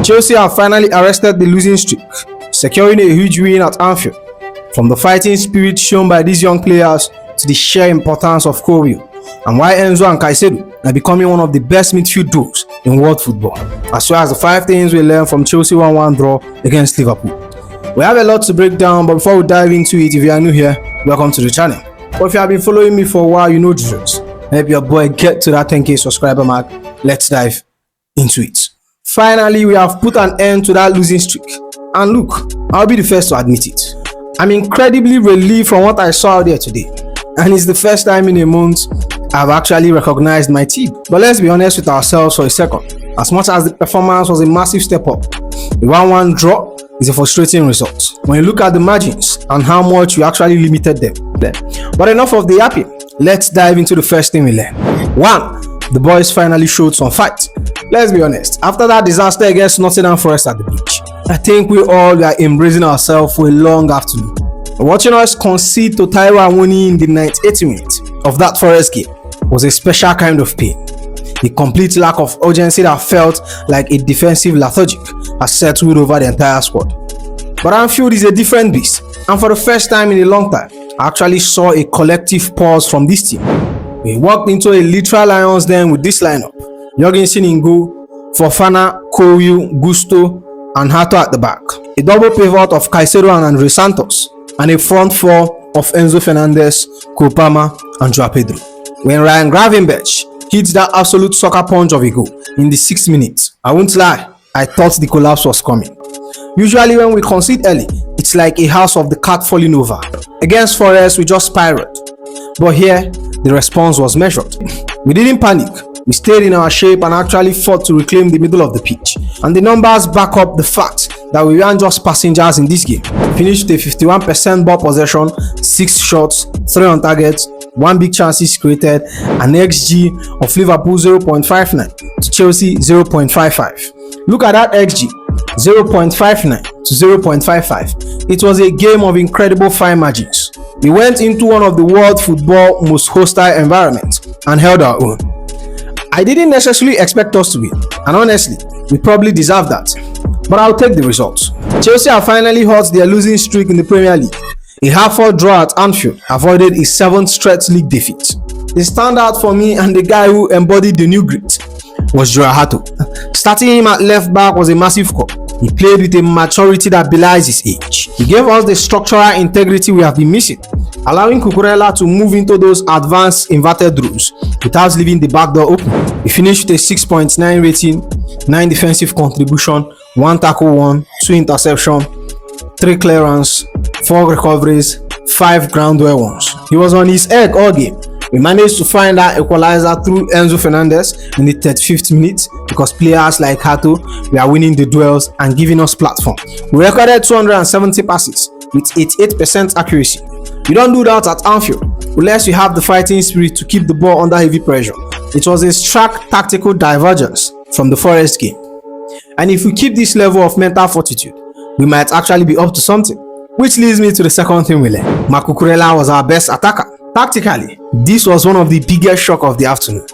Chelsea have finally arrested the losing streak, securing a huge win at Anfield. From the fighting spirit shown by these young players to the sheer importance of Colwill, and why Enzo and Caicedo are becoming one of the best midfield duos in world football, as well as the 5 things we learned from Chelsea 1-1 draw against Liverpool. We have a lot to break down, but before we dive into it, if you are new here, welcome to the channel. But if you have been following me for a while, you know the rules. Help your boy get to that 10k subscriber mark. Let's dive into it. Finally, we have put an end to that losing streak. And look, I'll be the first to admit it. I'm incredibly relieved from what I saw out there today. And it's the first time in a month I've actually recognized my team. But let's be honest with ourselves for a second. As much as the performance was a massive step up, the 1-1 draw is a frustrating result when you look at the margins and how much we actually limited them. But enough of the yapping. Let's dive into the first thing we learned. 1. The boys finally showed some fight. Let's be honest, after that disaster against Nottingham Forest at the beach, I think we all are embracing ourselves for a long afternoon. Watching us concede to Taiwo Awoniyi in the 98th minute of that Forest game was a special kind of pain. The complete lack of urgency that felt like a defensive lethargy has settled over the entire squad. But Anfield is a different beast, and for the first time in a long time, I actually saw a collective pause from this team. We walked into a literal Lions den with this lineup: Jorgensen in goal, Fofana, Colwill, Gusto, and Hato at the back. A double pivot of Caicedo and Andre Santos, and a front four of Enzo Fernández, Kopama, and Joao Pedro. When Ryan Gravenberch hit that absolute soccer punch of a goal in the 6th minute, I won't lie, I thought the collapse was coming. Usually when we concede early, it's like a house of the cat falling over. Against Forest, we just spiraled. But here, the response was measured. We didn't panic. We stayed in our shape and actually fought to reclaim the middle of the pitch. And the numbers back up the fact that we weren't just passengers in this game. We finished with a 51% ball possession, 6 shots, 3 on target, 1 big chances created, an XG of Liverpool 0.59 to Chelsea 0.55. Look at that XG, 0.59 to 0.55. It was a game of incredible fine margins. We went into one of the world football most hostile environments and held our own. I didn't necessarily expect us to win, and honestly, we probably deserve that. But I'll take the results. Chelsea have finally halted their losing streak in the Premier League. A half-hour draw at Anfield avoided a 7th straight league defeat. The standout for me, and the guy who embodied the new grit, was Joao Hato. Starting him at left back was a massive call. He played with a maturity that belies his age. He gave us the structural integrity we have been missing, allowing Cucurella to move into those advanced inverted rows without leaving the back door open. He finished with a 6.9 rating, 9 defensive contribution, 1 tackle won, 2 interception, 3 clearance, 4 recoveries, 5 ground duel ones. He was on his egg all game. We managed to find that equalizer through Enzo Fernández in the 35th minute because players like Hato were winning the duels and giving us platform. We recorded 270 passes with 88% accuracy. You don't do that at Anfield unless you have the fighting spirit to keep the ball under heavy pressure. It was a stark tactical divergence from the Forest game. And if we keep this level of mental fortitude, we might actually be up to something. Which leads me to the second thing we learned. Cucurella was our best attacker. Tactically, this was one of the biggest shocks of the afternoon.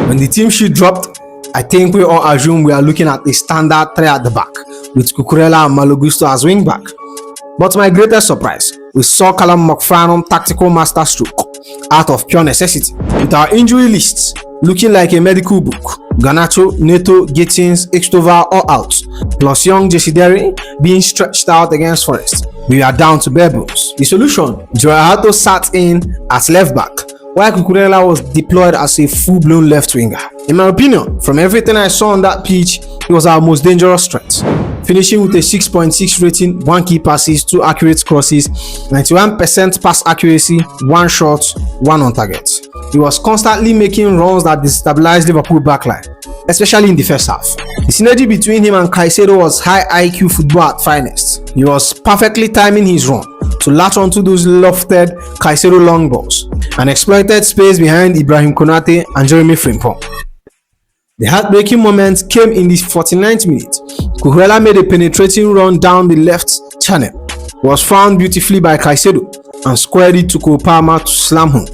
When the team sheet dropped, I think we all assumed we are looking at a standard 3 at the back, with Cucurella and Malo Gusto as wing back. But my greatest surprise, we saw Callum McFarland tactical masterstroke out of pure necessity. With our injury lists looking like a medical book, Garnacho, Neto, Gittins, Ixtovar all out, plus young Jesideri being stretched out against Forest, we are down to bare bones. The solution, Joao Hato sat in at left back, while Cucurella was deployed as a full-blown left winger. In my opinion, from everything I saw on that pitch, he was our most dangerous threat, finishing with a 6.6 rating, 1 key passes, 2 accurate crosses, 91% pass accuracy, 1 shot, 1 on target. He was constantly making runs that destabilized Liverpool backline, especially in the first half. The synergy between him and Caicedo was high IQ football at finest. He was perfectly timing his run to latch onto those lofted Caicedo long balls and exploited space behind Ibrahim Konate and Jeremy Frimpong. The heartbreaking moment came in the 49th minute. Cucurella made a penetrating run down the left channel, was found beautifully by Caicedo and squared it to Kopama to slam home.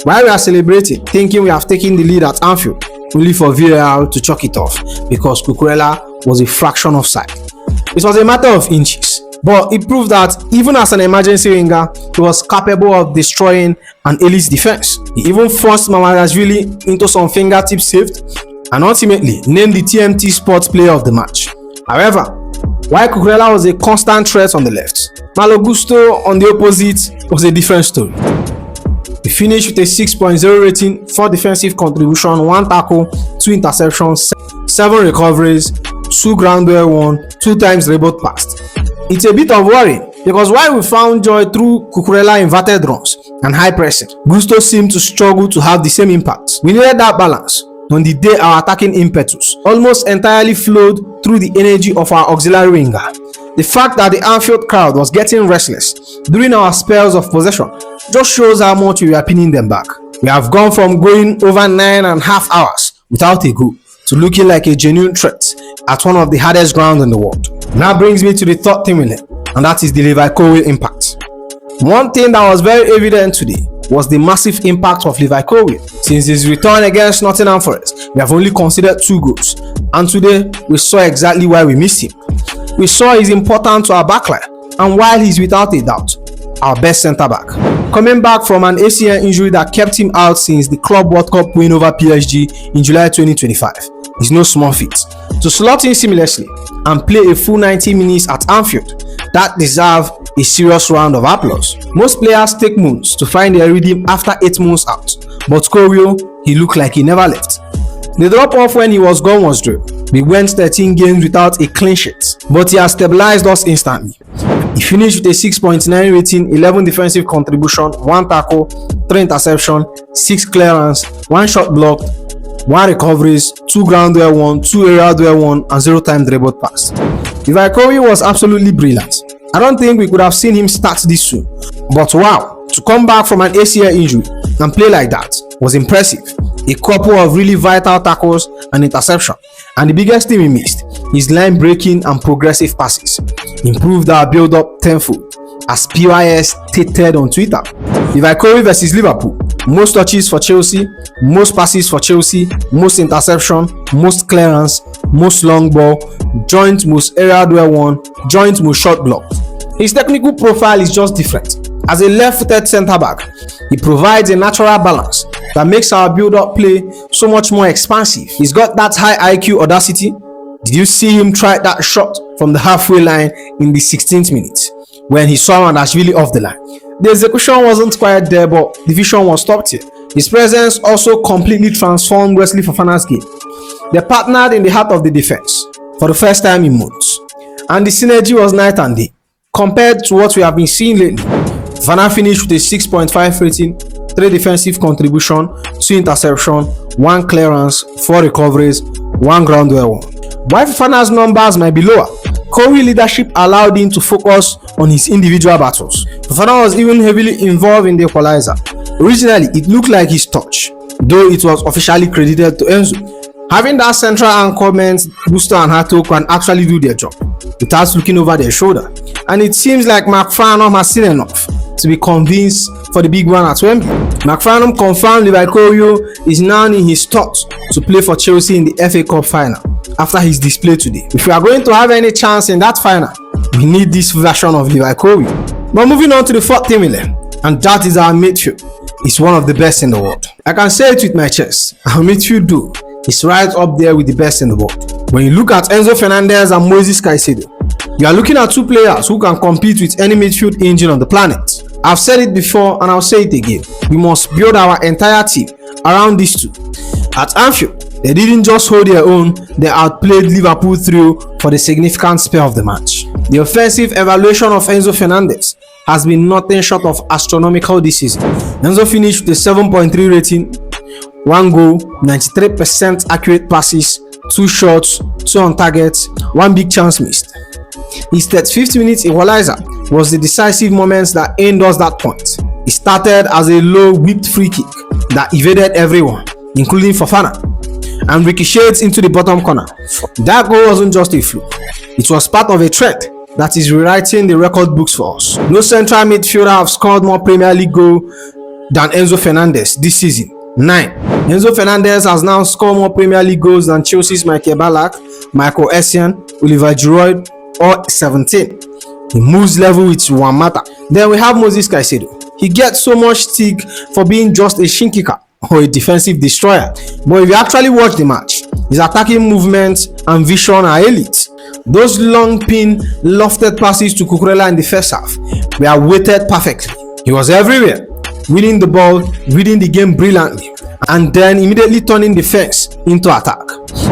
While we are celebrating, thinking we have taken the lead at Anfield, only for VAR to chalk it off because Cucurella was a fraction offside. It was a matter of inches, but it proved that even as an emergency winger, he was capable of destroying an elite defense. He even forced Mamardashvili into some fingertip saves and ultimately named the TMT Sports Player of the Match. However, while Cucurella was a constant threat on the left, Malo Gusto on the opposite was a different story. He finished with a 6.0 rating, 4 defensive contributions, 1 tackle, 2 interceptions, 7 recoveries, 2 ground duel won, 2 times they both passed. It's a bit of worrying because while we found joy through Cucurella inverted runs and high pressing, Gusto seemed to struggle to have the same impact. We needed that balance on the day our attacking impetus almost entirely flowed through the energy of our auxiliary winger. The fact that the Anfield crowd was getting restless during our spells of possession just shows how much we were pinning them back. We have gone from going over 9.5 hours without a goal to looking like a genuine threat at one of the hardest grounds in the world. Now brings me to the third thing we learned, and that is the Levi Colwill impact. One thing that was very evident today was the massive impact of Levi Colwill. Since his return against Nottingham Forest, we have only considered 2 goals, and today we saw exactly why we missed him. We saw his importance to our backline, and while he's without a doubt our best centre-back, coming back from an ACL injury that kept him out since the Club World Cup win over PSG in July 2025, is no small feat. To slot in seamlessly and play a full 90 minutes at Anfield, that deserves a serious round of applause. Most players take months to find their rhythm after 8 months out, but Colwill, he looked like he never left. The drop-off when he was gone was real. We went 13 games without a clean sheet, but he has stabilized us instantly. He finished with a 6.9 rating, 11 defensive contributions, 1 tackle, 3 interceptions, 6 clearance, 1 shot blocked, 1 recoveries, 2 ground duel won, 2 aerial duel won, and 0 time dribble pass. Levi Colwill was absolutely brilliant. I don't think we could have seen him start this soon, but wow, to come back from an ACL injury and play like that was impressive. A couple of really vital tackles and interception, and the biggest thing we missed, his line breaking and progressive passes improved our build-up tenfold, as PYS stated on Twitter. Levi Colwill versus Liverpool: most touches for Chelsea, most passes for Chelsea, most interception, most clearance, most long ball, joint most aerial duel won, joint most shot blocked. His technical profile is just different. As a left-footed centre-back, he provides a natural balance that makes our build-up play so much more expansive. He's got that high IQ audacity. Did you see him try that shot from the halfway line in the 16th minute when he saw Mamardashvili off the line? The execution wasn't quite there, but the vision was top tier. His presence also completely transformed Wesley Fofana's game. They partnered in the heart of the defense for the first time in months, and the synergy was night and day compared to what we have been seeing lately. Fofana finished with a 6.5 rating, 3 defensive contributions, 2 interceptions, 1 clearance, 4 recoveries, 1 ground duel won. While Fofana's numbers might be lower, Colwill leadership allowed him to focus on his individual battles. Fofana was even heavily involved in the equalizer. Originally, it looked like his touch, though it was officially credited to Enzo. Having that central anchor meant Gusto and Hato can actually do their job without looking over their shoulder, and it seems like McFarlane has seen enough to be convinced for the big one at Wembley. McFarlane confirmed Levi Colwill is now in his thoughts to play for Chelsea in the FA Cup final after his display today. If we are going to have any chance in that final, we need this version of Levi Colwill. But moving on to the fourth team we learned, and that is our midfield. It's one of the best in the world. I can say it with my chest. Our midfield duo is right up there with the best in the world. When you look at Enzo Fernández and Moisés Caicedo, you are looking at 2 players who can compete with any midfield engine on the planet. I've said it before and I'll say it again. We must build our entire team around these 2. At Anfield, they didn't just hold their own, they outplayed Liverpool through for the significant spell of the match. The offensive evaluation of Enzo Fernández has been nothing short of astronomical this season. Enzo finished with a 7.3 rating, 1 goal, 93% accurate passes, 2 shots, 2 on target, 1 big chance missed. His 35th minute equalizer was the decisive moment that earned us that point. It started as a low whipped free kick that evaded everyone, including Fofana, and ricocheted into the bottom corner. That goal wasn't just a fluke, it was part of a trend that is rewriting the record books for us. No central midfielder have scored more Premier League goals than Enzo Fernández this season, 9. Enzo Fernández has now scored more Premier League goals than Chelsea's Michael Ballack Michael Essien, Oliver Giroud, or 17. He moves level with Juan Mata. Then we have Moisés Caicedo. He gets so much stick for being just a shin kicker or a defensive destroyer, but if you actually watch the match, his attacking movements and vision are elite. Those long pin lofted passes to Cucurella in the first half were weighted perfectly. He was everywhere, winning the ball, reading the game brilliantly, and then immediately turning defense into attack.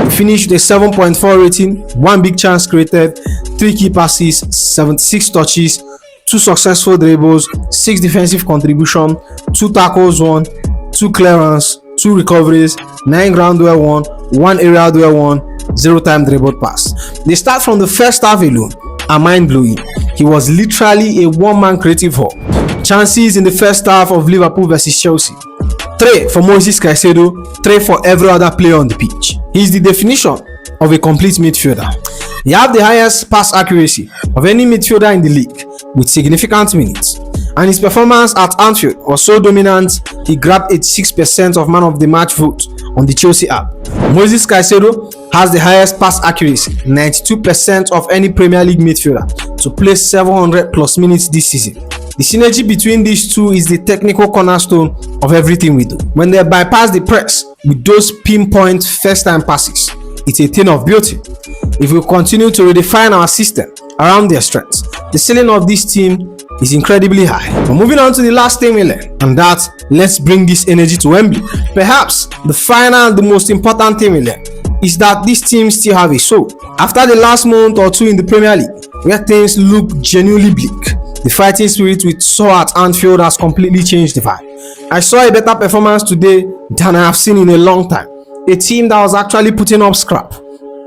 He finished with a 7.4 rating, 1 big chance created, 3 key passes, 76 touches, 2 successful dribbles, 6 defensive contributions, 2 tackles won, 2 clearance, 2 recoveries, 9 ground duel won, 1 aerial duel won, 0 time dribbled pass. The start from the first half alone are mind-blowing. He was literally a one-man creative hub. Chances in the first half of Liverpool versus Chelsea: 3 for Moisés Caicedo, 3 for every other player on the pitch. He is the definition of a complete midfielder. He had the highest pass accuracy of any midfielder in the league with significant minutes, and his performance at Anfield was so dominant he grabbed 86% of man of the match vote on the Chelsea app. Moisés Caicedo has the highest pass accuracy, 92% of any Premier League midfielder, to play 700 plus minutes this season. The synergy between these two is the technical cornerstone of everything we do. When they bypass the press with those pinpoint first time passes, it's a thing of beauty. If we continue to redefine our system around their strengths, the ceiling of this team is incredibly high. But moving on to the last thing we learned, and that's let's bring this energy to Wembley. Perhaps the final and the most important thing we learned is that this team still have a soul. After the last month or two in the Premier League, where things look genuinely bleak, the fighting spirit we saw at Anfield has completely changed the vibe. I saw a better performance today than I have seen in a long time. A team that was actually putting up scrap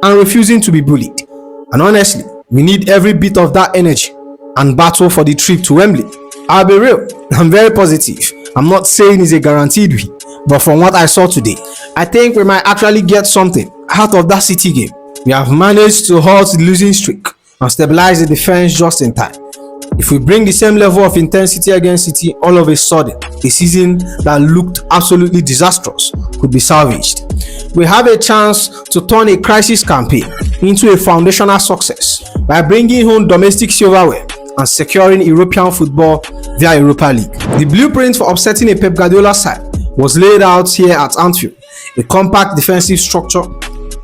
and refusing to be bullied. And honestly, we need every bit of that energy and battle for the trip to Wembley. I'll be real, I'm very positive. I'm not saying it's a guaranteed win, but from what I saw today, I think we might actually get something out of that City game. We have managed to halt the losing streak and stabilize the defense just in time. If we bring the same level of intensity against City, all of a sudden, a season that looked absolutely disastrous could be salvaged. We have a chance to turn a crisis campaign into a foundational success by bringing home domestic silverware and securing European football via Europa League. The blueprint for upsetting a Pep Guardiola side was laid out here at Anfield: a compact defensive structure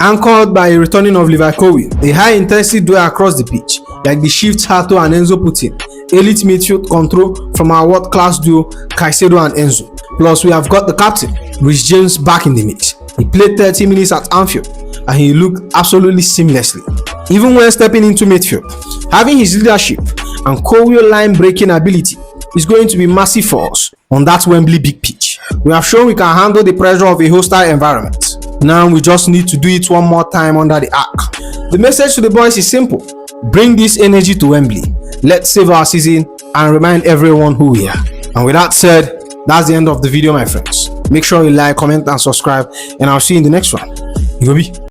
anchored by a returning of Levi Colwill, a high-intensity duel across the pitch, like the shift Hato and Enzo put in, elite midfield control from our world-class duo Caicedo and Enzo. Plus, we have got the captain, Rhys James, back in the mix. He played 30 minutes at Anfield and he looked absolutely seamlessly, even when stepping into midfield. Having his leadership and Colwill line-breaking ability is going to be massive for us on that Wembley big pitch. We have shown we can handle the pressure of a hostile environment. Now we just need to do it one more time under the arc. The message to the boys is simple: bring this energy to Wembley. Let's save our season and remind everyone who we are. And with that said, that's the end of the video, my friends. Make sure you like, comment and subscribe, and I'll see you in the next one. You go be.